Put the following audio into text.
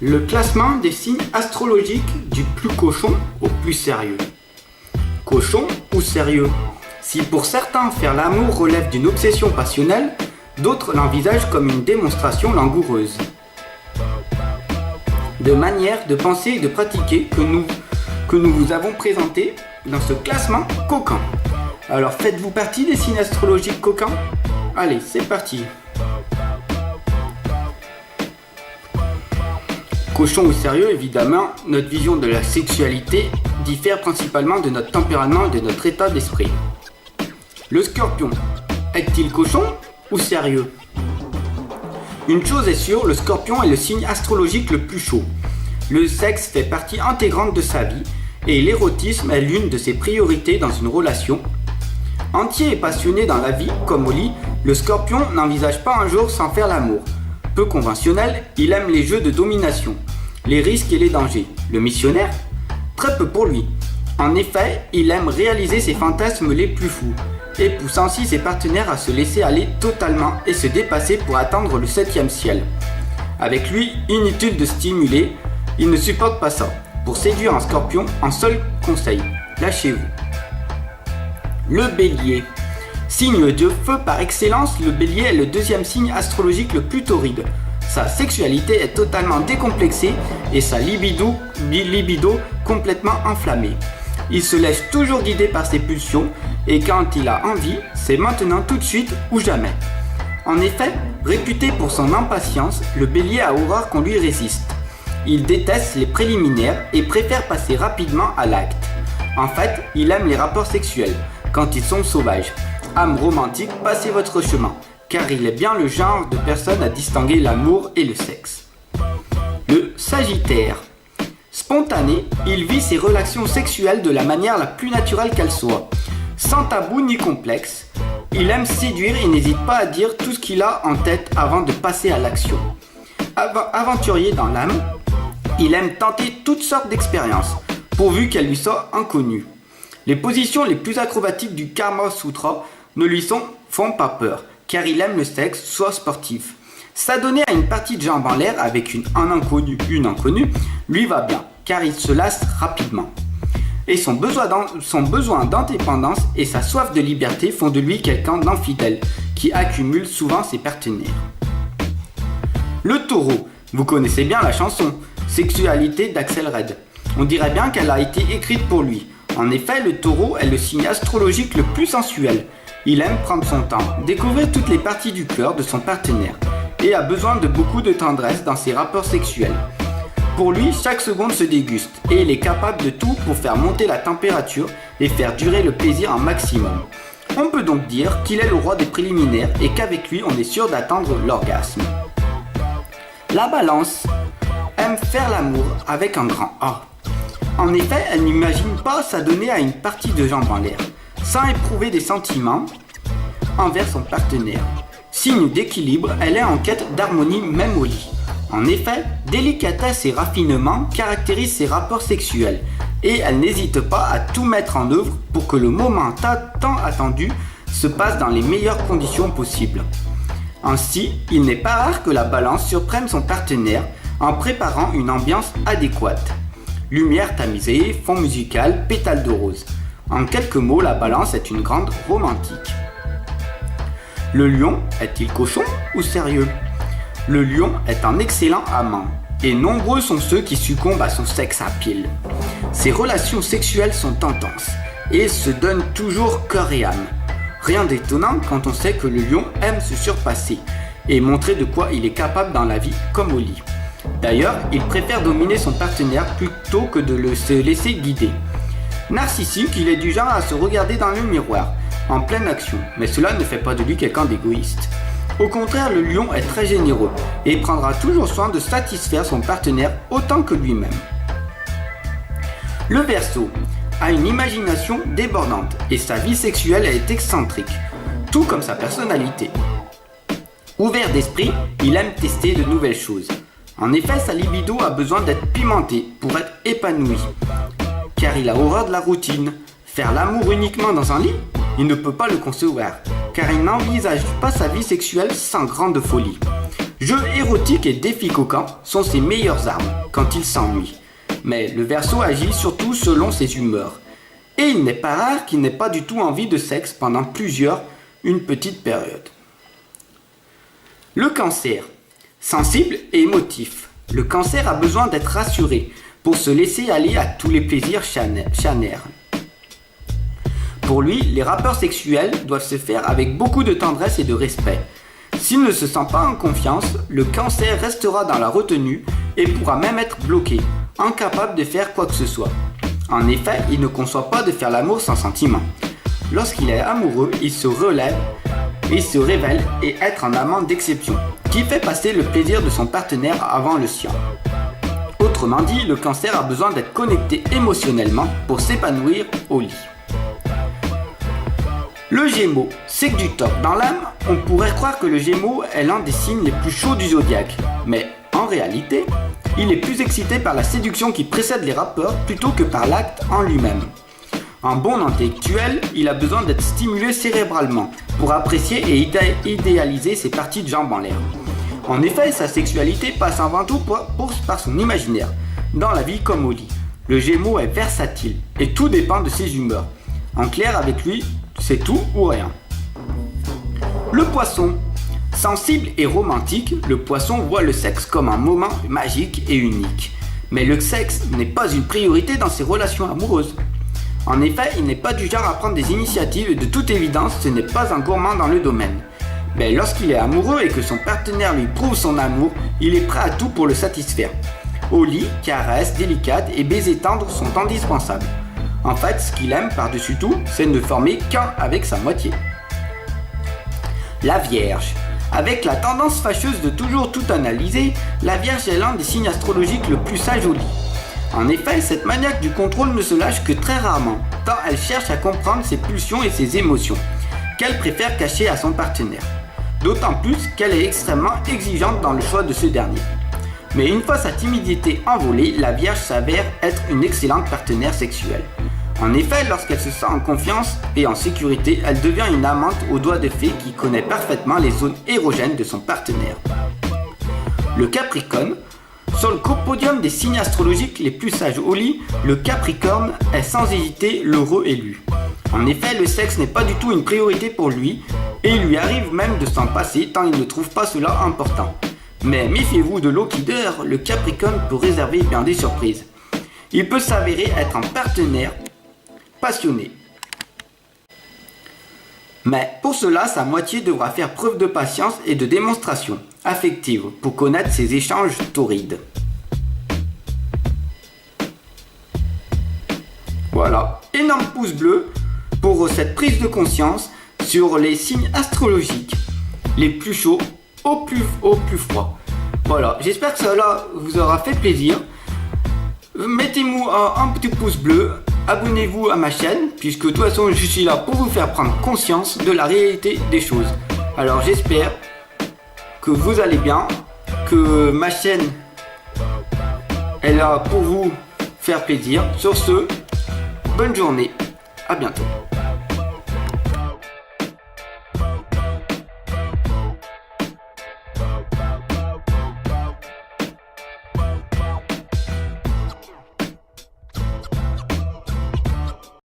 Le classement des signes astrologiques du plus cochon au plus sérieux. Cochon ou sérieux? Si pour certains faire l'amour relève d'une obsession passionnelle, d'autres l'envisagent comme une démonstration langoureuse. De manières de penser et de pratiquer que nous vous avons présentées dans ce classement coquin. Alors faites-vous partie des signes astrologiques coquins? Allez, c'est parti! Cochon ou sérieux, évidemment, notre vision de la sexualité diffère principalement de notre tempérament et de notre état d'esprit. Le scorpion, est-il cochon ou sérieux? Une chose est sûre, le scorpion est le signe astrologique le plus chaud. Le sexe fait partie intégrante de sa vie et l'érotisme est l'une de ses priorités dans une relation. Entier et passionné dans la vie comme au lit, le scorpion n'envisage pas un jour sans faire l'amour. Peu conventionnel, il aime les jeux de domination, les risques et les dangers. Le missionnaire? Très peu pour lui. En effet, il aime réaliser ses fantasmes les plus fous, et pousse ainsi ses partenaires à se laisser aller totalement et se dépasser pour atteindre le 7e ciel. Avec lui, inutile de stimuler, il ne supporte pas ça. Pour séduire un scorpion, un seul conseil, lâchez-vous. Le bélier. Signe de feu par excellence, le bélier est le 2e signe astrologique le plus torride. Sa sexualité est totalement décomplexée et sa libido complètement enflammée. Il se laisse toujours guider par ses pulsions et quand il a envie, c'est maintenant tout de suite ou jamais. En effet, réputé pour son impatience, le bélier a horreur qu'on lui résiste. Il déteste les préliminaires et préfère passer rapidement à l'acte. En fait, il aime les rapports sexuels, quand ils sont sauvages. Âme romantique, passez votre chemin, car il est bien le genre de personne à distinguer l'amour et le sexe. Le Sagittaire. Spontané, il vit ses relations sexuelles de la manière la plus naturelle qu'elle soit. Sans tabou ni complexe, il aime séduire et n'hésite pas à dire tout ce qu'il a en tête avant de passer à l'action. Aventurier dans l'âme, il aime tenter toutes sortes d'expériences, pourvu qu'elles lui soient inconnues. Les positions les plus acrobatiques du Kama Sutra ne lui font pas peur, car il aime le sexe, soit sportif. S'adonner à une partie de jambes en l'air avec un inconnu, une inconnue, lui va bien, car il se lasse rapidement. Et son besoin d'indépendance et sa soif de liberté font de lui quelqu'un d'infidèle, qui accumule souvent ses partenaires. Le taureau, vous connaissez bien la chanson « Sexualité » d'Axel Red. On dirait bien qu'elle a été écrite pour lui. En effet, le taureau est le signe astrologique le plus sensuel. Il aime prendre son temps, découvrir toutes les parties du cœur de son partenaire et a besoin de beaucoup de tendresse dans ses rapports sexuels. Pour lui, chaque seconde se déguste et il est capable de tout pour faire monter la température et faire durer le plaisir un maximum. On peut donc dire qu'il est le roi des préliminaires et qu'avec lui, on est sûr d'atteindre l'orgasme. La Balance aime faire l'amour avec un grand A. En effet, elle n'imagine pas s'adonner à une partie de jambes en l'air, sans éprouver des sentiments envers son partenaire. Signe d'équilibre, elle est en quête d'harmonie même au lit. En effet, délicatesse et raffinement caractérisent ses rapports sexuels et elle n'hésite pas à tout mettre en œuvre pour que le moment tant attendu se passe dans les meilleures conditions possibles. Ainsi, il n'est pas rare que la Balance surprenne son partenaire en préparant une ambiance adéquate. Lumière tamisée, fond musical, pétales de rose. En quelques mots, la Balance est une grande romantique. Le lion est-il cochon ou sérieux? Le lion est un excellent amant, et nombreux sont ceux qui succombent à son sex appeal. Ses relations sexuelles sont intenses, et se donnent toujours cœur et âme. Rien d'étonnant quand on sait que le lion aime se surpasser, et montrer de quoi il est capable dans la vie comme au lit. D'ailleurs, il préfère dominer son partenaire plutôt que de se laisser guider. Narcissique, il est du genre à se regarder dans le miroir, en pleine action, mais cela ne fait pas de lui quelqu'un d'égoïste. Au contraire, le lion est très généreux et prendra toujours soin de satisfaire son partenaire autant que lui-même. Le Verseau a une imagination débordante et sa vie sexuelle est excentrique, tout comme sa personnalité. Ouvert d'esprit, il aime tester de nouvelles choses. En effet, sa libido a besoin d'être pimentée pour être épanouie, car il a horreur de la routine. Faire l'amour uniquement dans un lit, il ne peut pas le concevoir, car il n'envisage pas sa vie sexuelle sans grande folie. Jeux érotiques et défis coquins sont ses meilleures armes quand il s'ennuie. Mais le Verseau agit surtout selon ses humeurs. Et il n'est pas rare qu'il n'ait pas du tout envie de sexe pendant une petite période. Le Cancer. Sensible et émotif. Le Cancer a besoin d'être rassuré pour se laisser aller à tous les plaisirs charnels. Pour lui, les rapports sexuels doivent se faire avec beaucoup de tendresse et de respect. S'il ne se sent pas en confiance, le Cancer restera dans la retenue et pourra même être bloqué, incapable de faire quoi que ce soit. En effet, il ne conçoit pas de faire l'amour sans sentiment. Lorsqu'il est amoureux, il se révèle et être un amant d'exception, qui fait passer le plaisir de son partenaire avant le sien. Autrement dit, le Cancer a besoin d'être connecté émotionnellement pour s'épanouir au lit. Le Gémeaux, c'est que du top dans l'âme, on pourrait croire que le Gémeaux est l'un des signes les plus chauds du zodiaque. Mais en réalité, il est plus excité par la séduction qui précède les rapports plutôt que par l'acte en lui-même. Un bon intellectuel, il a besoin d'être stimulé cérébralement pour apprécier et idéaliser ses parties de jambes en l'air. En effet, sa sexualité passe avant tout par son imaginaire, dans la vie comme au lit. Le Gémeaux est versatile et tout dépend de ses humeurs. En clair, avec lui, c'est tout ou rien. Le Poisson. Sensible et romantique, le Poisson voit le sexe comme un moment magique et unique. Mais le sexe n'est pas une priorité dans ses relations amoureuses. En effet, il n'est pas du genre à prendre des initiatives et de toute évidence, ce n'est pas un gourmand dans le domaine. Mais lorsqu'il est amoureux et que son partenaire lui prouve son amour, il est prêt à tout pour le satisfaire. Au lit, caresses délicates et baisers tendres sont indispensables. En fait, ce qu'il aime par-dessus tout, c'est ne former qu'un avec sa moitié. La Vierge. Avec la tendance fâcheuse de toujours tout analyser, la Vierge est l'un des signes astrologiques le plus sage au lit. En effet, cette maniaque du contrôle ne se lâche que très rarement, tant elle cherche à comprendre ses pulsions et ses émotions, qu'elle préfère cacher à son partenaire. D'autant plus qu'elle est extrêmement exigeante dans le choix de ce dernier. Mais une fois sa timidité envolée, la Vierge s'avère être une excellente partenaire sexuelle. En effet, lorsqu'elle se sent en confiance et en sécurité, elle devient une amante aux doigts de fée qui connaît parfaitement les zones érogènes de son partenaire. Le Capricorne. Sur le podium des signes astrologiques les plus sages au lit, le Capricorne est sans hésiter l'heureux élu. En effet, le sexe n'est pas du tout une priorité pour lui, et il lui arrive même de s'en passer tant il ne trouve pas cela important. Mais méfiez-vous de l'eau qui dort, le Capricorne peut réserver bien des surprises. Il peut s'avérer être un partenaire passionné. Mais pour cela, sa moitié devra faire preuve de patience et de démonstration affective pour connaître ces échanges torrides. Voilà, énorme pouce bleu pour cette prise de conscience sur les signes astrologiques, les plus chauds au plus froid. Voilà, j'espère que cela vous aura fait plaisir. Mettez-moi un petit pouce bleu, abonnez-vous à ma chaîne, puisque de toute façon je suis là pour vous faire prendre conscience de la réalité des choses. Alors j'espère que vous allez bien, que ma chaîne est là pour vous faire plaisir. Sur ce, bonne journée, à bientôt.